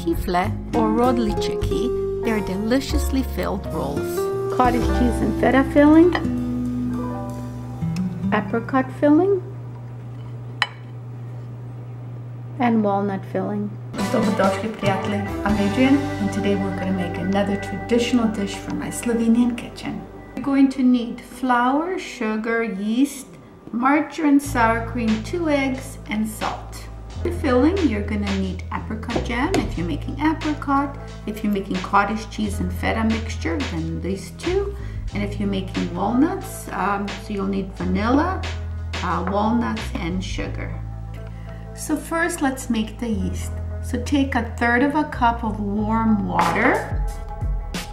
kifle or rodličeki. They're deliciously filled rolls. Cottage cheese and feta filling, apricot filling, and walnut filling. Dobrodošli prijatelji, I'm Adrienne, and today we're going to make another traditional dish from my Slovenian kitchen. You're going to need flour, sugar, yeast, margarine, sour cream, 2 eggs, and salt. For filling, you're going to need apricot jam if you're making apricot. If you're making cottage cheese and feta mixture, then these two. And if you're making walnuts, so you'll need vanilla, walnuts, and sugar. So first, let's make the yeast. So take 1/3 cup of warm water,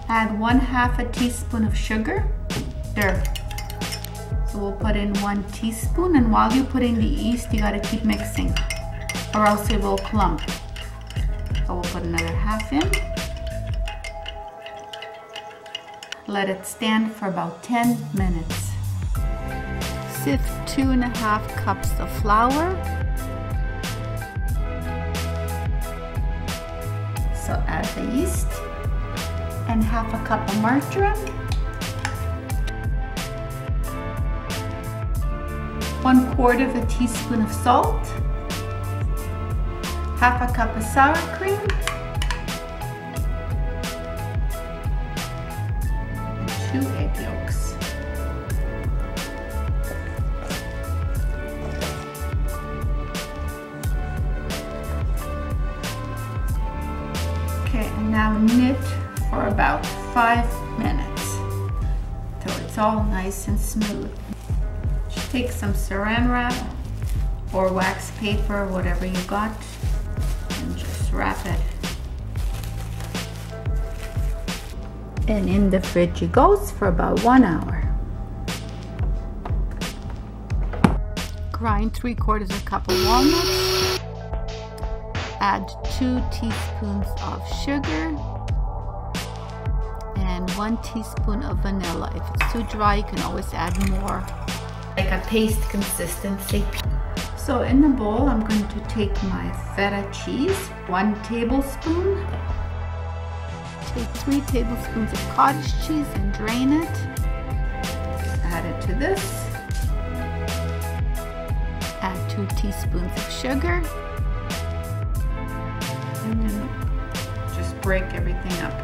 add 1/2 teaspoon of sugar. There. So we'll put in 1 teaspoon, and while you're putting the yeast, you gotta keep mixing, or else it will clump. So we'll put another 1/2 in. Let it stand for about 10 minutes. Sift 2.5 cups of flour. So add the yeast and 1/2 cup of margarine, 1/4 teaspoon of salt, 1/2 cup of sour cream, and 2 egg yolks. Okay, and now knit for about 5 minutes till it's all nice and smooth. Just take some saran wrap or wax paper, whatever you got, and just wrap it. And in the fridge it goes for about 1 hour. Grind 3/4 cup of walnuts. Add 2 teaspoons of sugar and 1 teaspoon of vanilla. If it's too dry, you can always add more. Like a paste consistency. So in the bowl, I'm going to take my feta cheese, 1 tablespoon. Take 3 tablespoons of cottage cheese and drain it. Just add it to this. Add 2 teaspoons of sugar. And then just break everything up.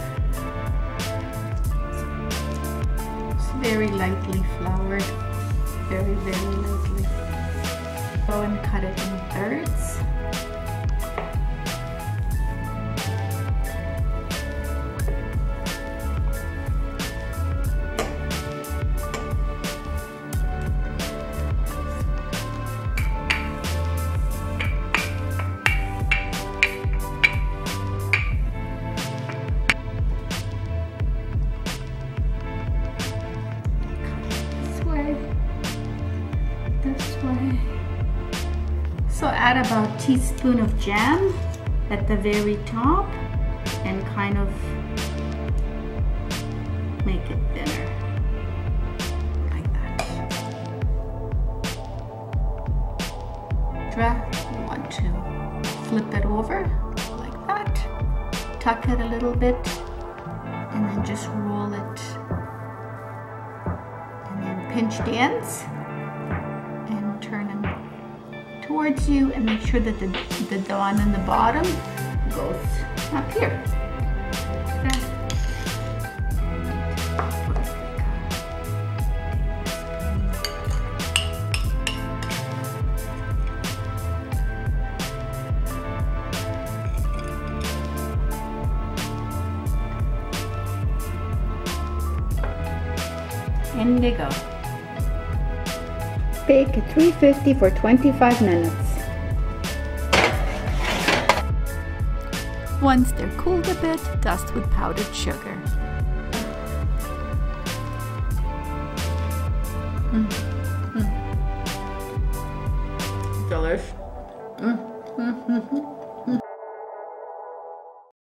It's very lightly floured, very lightly. Go and cut it in thirds. This way. So add about a teaspoon of jam at the very top and kind of make it thinner, like that. You want to flip it over like that, tuck it a little bit, and then just roll it, and then pinch the ends and turn them towards you, and make sure that the one on the bottom goes up here. In they go. Bake at 350 for 25 minutes. Once they're cooled a bit, dust with powdered sugar. Delish.